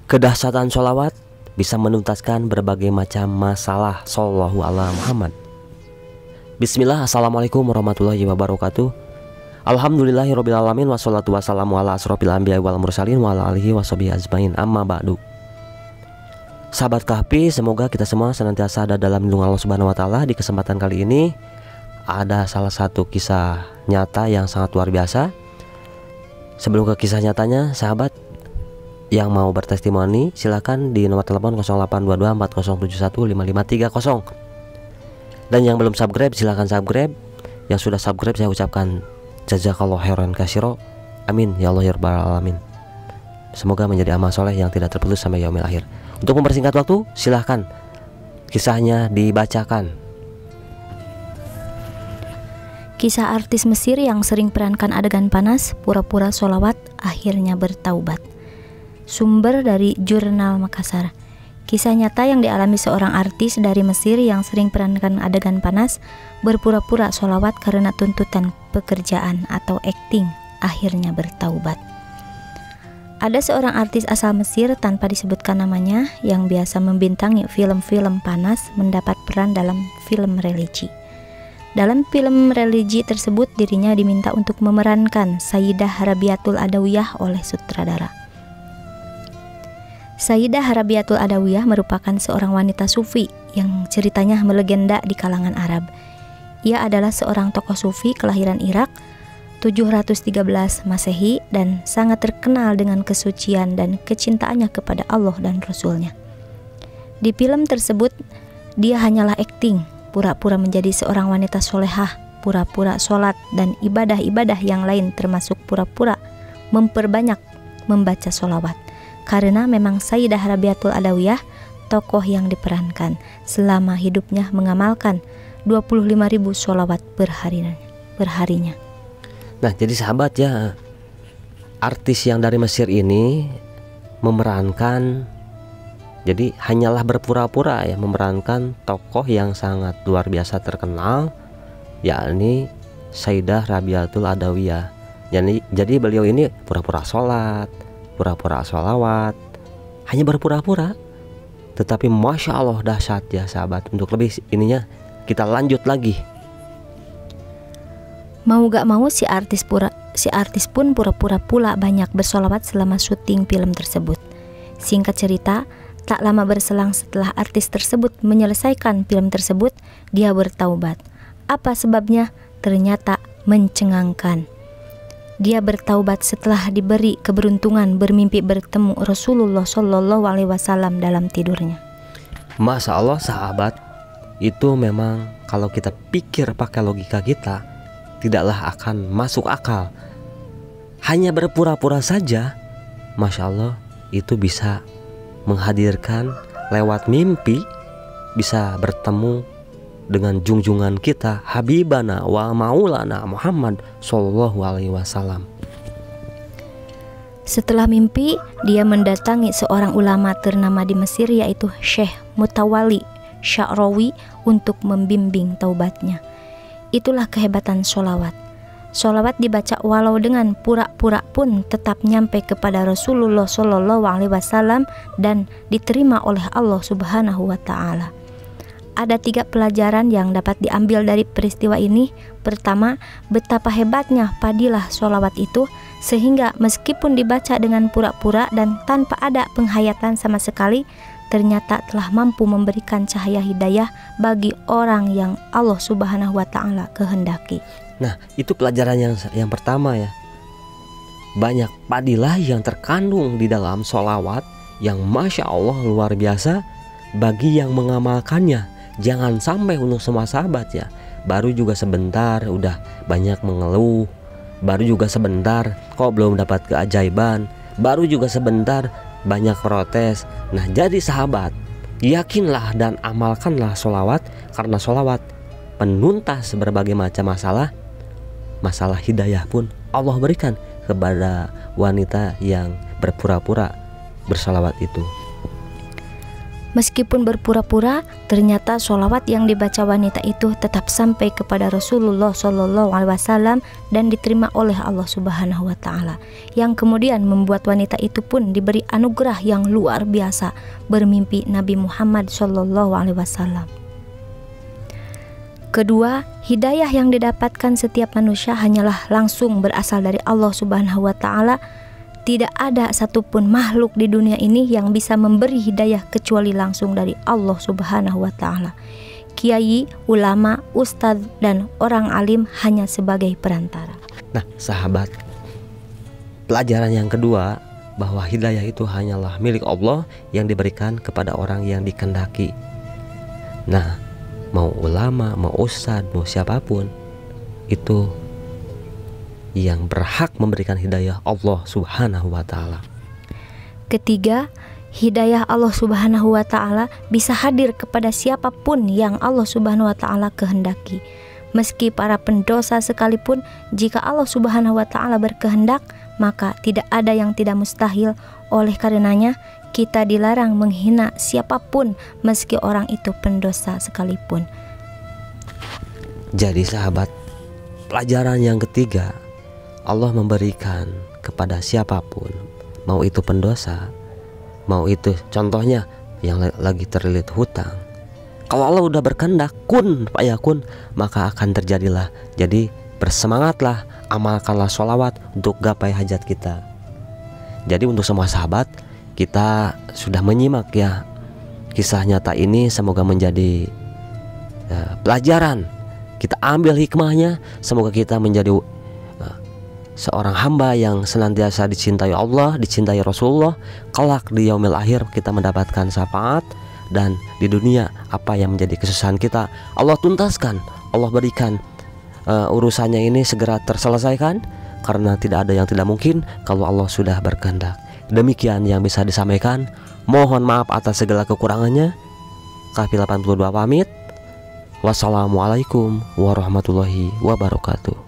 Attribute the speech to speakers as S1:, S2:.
S1: Kedahsyatan sholawat bisa menuntaskan berbagai macam masalah. Shallallahu ala Muhammad. Bismillah, assalamualaikum warahmatullahi wabarakatuh. Alhamdulillahirabbil alamin, wassalatu wassalamu ala asrofil anbiya wal mursalin wa ala alihi washabihi ajmain, amma ba'du. Sahabat Kahfi, semoga kita semua senantiasa ada dalam lindungan Allah Subhanahu wa taala. Di kesempatan kali ini ada salah satu kisah nyata yang sangat luar biasa. Sebelum ke kisah nyatanya, sahabat yang mau bertestimoni silakan di nomor telepon 082240715530. Dan yang belum subscribe silakan subscribe. Yang sudah subscribe saya ucapkan jazakallahu khairan katsira. Amin ya Allah ya rabbal alamin. Semoga menjadi amal soleh yang tidak terputus sampai yaumil akhir. Untuk mempersingkat waktu, silahkan kisahnya dibacakan.
S2: Kisah artis Mesir yang sering perankan adegan panas, pura-pura sholawat, akhirnya bertaubat. Sumber dari Jurnal Makassar. Kisah nyata yang dialami seorang artis dari Mesir yang sering perankan adegan panas, berpura-pura sholawat karena tuntutan pekerjaan atau acting, akhirnya bertaubat. Ada seorang artis asal Mesir tanpa disebutkan namanya yang biasa membintangi film-film panas mendapat peran dalam film religi. Dalam film religi tersebut dirinya diminta untuk memerankan Sayyidah Rabiatul Adawiyah oleh sutradara. Sayyidah Rabiatul Adawiyah merupakan seorang wanita sufi yang ceritanya melegenda di kalangan Arab. Ia adalah seorang tokoh sufi kelahiran Irak 713 Masehi dan sangat terkenal dengan kesucian dan kecintaannya kepada Allah dan Rasul-Nya. Di film tersebut, dia hanyalah akting, pura-pura menjadi seorang wanita solehah, pura-pura sholat dan ibadah-ibadah yang lain termasuk pura-pura memperbanyak membaca sholawat. Karena memang Sayyidah Rabiatul Adawiyah tokoh yang diperankan selama hidupnya mengamalkan 25.000 sholawat perharinya.
S1: Nah, jadi sahabat ya, artis yang dari Mesir ini memerankan, jadi hanyalah berpura-pura ya, memerankan tokoh yang sangat luar biasa terkenal, yakni Sayyidah Rabiatul Adawiyah. Jadi beliau ini pura-pura sholat, pura-pura sholawat, hanya berpura-pura. Tetapi Masya Allah dahsyat ya sahabat. Untuk lebih ininya kita lanjut lagi.
S2: Mau gak mau si artis pun pura-pura pula banyak bersolawat selama syuting film tersebut. Singkat cerita, tak lama berselang setelah artis tersebut menyelesaikan film tersebut, dia bertaubat. Apa sebabnya? Ternyata mencengangkan. Dia bertaubat setelah diberi keberuntungan bermimpi bertemu Rasulullah Shallallahu Alaihi Wasallam dalam tidurnya.
S1: Masya Allah sahabat, itu memang kalau kita pikir pakai logika kita, tidaklah akan masuk akal. Hanya berpura-pura saja, Masya Allah, itu bisa menghadirkan lewat mimpi, bisa bertemu dengan junjungan kita, Habibana wa Maulana Muhammad Sallallahu Alaihi Wasallam.
S2: Setelah mimpi, dia mendatangi seorang ulama ternama di Mesir yaitu Syekh Mutawalli Sya'rawi untuk membimbing taubatnya. Itulah kehebatan sholawat. Sholawat dibaca walau dengan pura-pura pun tetap nyampe kepada Rasulullah Sallallahu Alaihi Wasallam dan diterima oleh Allah Subhanahu Wa Taala. Ada 3 pelajaran yang dapat diambil dari peristiwa ini. Pertama, betapa hebatnya fadilah sholawat itu sehingga meskipun dibaca dengan pura-pura dan tanpa ada penghayatan sama sekali, ternyata telah mampu memberikan cahaya hidayah bagi orang yang Allah Subhanahu wa Ta'ala kehendaki.
S1: Nah, itu pelajaran yang pertama ya. Banyak fadilah yang terkandung di dalam sholawat yang Masya Allah luar biasa bagi yang mengamalkannya. Jangan sampai untuk semua sahabat ya, baru juga sebentar udah banyak mengeluh, baru juga sebentar kok belum dapat keajaiban, baru juga sebentar banyak protes. Nah, jadi sahabat, yakinlah dan amalkanlah sholawat, karena sholawat penuntas berbagai macam masalah hidayah pun Allah berikan kepada wanita yang berpura-pura bersolawat itu.
S2: Meskipun berpura-pura, ternyata sholawat yang dibaca wanita itu tetap sampai kepada Rasulullah SAW dan diterima oleh Allah Subhanahu wa Ta'ala, yang kemudian membuat wanita itu pun diberi anugerah yang luar biasa, bermimpi Nabi Muhammad SAW. Kedua, hidayah yang didapatkan setiap manusia hanyalah langsung berasal dari Allah Subhanahu wa Ta'ala. Tidak ada satupun makhluk di dunia ini yang bisa memberi hidayah kecuali langsung dari Allah Subhanahu wa Ta'ala. Kiai, ulama, ustadz, dan orang alim hanya sebagai perantara.
S1: Nah, sahabat, pelajaran yang kedua bahwa hidayah itu hanyalah milik Allah yang diberikan kepada orang yang dikehendaki. Nah, mau ulama, mau ustadz, mau siapapun, itu yang berhak memberikan hidayah Allah Subhanahu wa Ta'ala.
S2: Ketiga, hidayah Allah Subhanahu wa Ta'ala bisa hadir kepada siapapun yang Allah Subhanahu wa Ta'ala kehendaki. Meski para pendosa sekalipun, jika Allah Subhanahu wa Ta'ala berkehendak, maka tidak ada yang tidak mustahil. Oleh karenanya, kita dilarang menghina siapapun meski orang itu pendosa sekalipun.
S1: Jadi sahabat, pelajaran yang ketiga, Allah memberikan kepada siapapun, mau itu pendosa, mau itu contohnya yang lagi terlilit hutang. Kalau Allah udah berkehendak, kun fayakun, maka akan terjadilah. Jadi bersemangatlah, amalkanlah sholawat untuk gapai hajat kita. Jadi untuk semua sahabat, kita sudah menyimak ya kisah nyata ini, semoga menjadi pelajaran. Kita ambil hikmahnya, semoga kita menjadi seorang hamba yang senantiasa dicintai Allah, dicintai Rasulullah. Kelak di yaumil akhir kita mendapatkan syafaat, dan di dunia apa yang menjadi kesusahan kita Allah tuntaskan, Allah berikan urusannya ini segera terselesaikan, karena tidak ada yang tidak mungkin kalau Allah sudah berkehendak. Demikian yang bisa disampaikan. Mohon maaf atas segala kekurangannya. Kafil 82 pamit. Wassalamualaikum warahmatullahi wabarakatuh.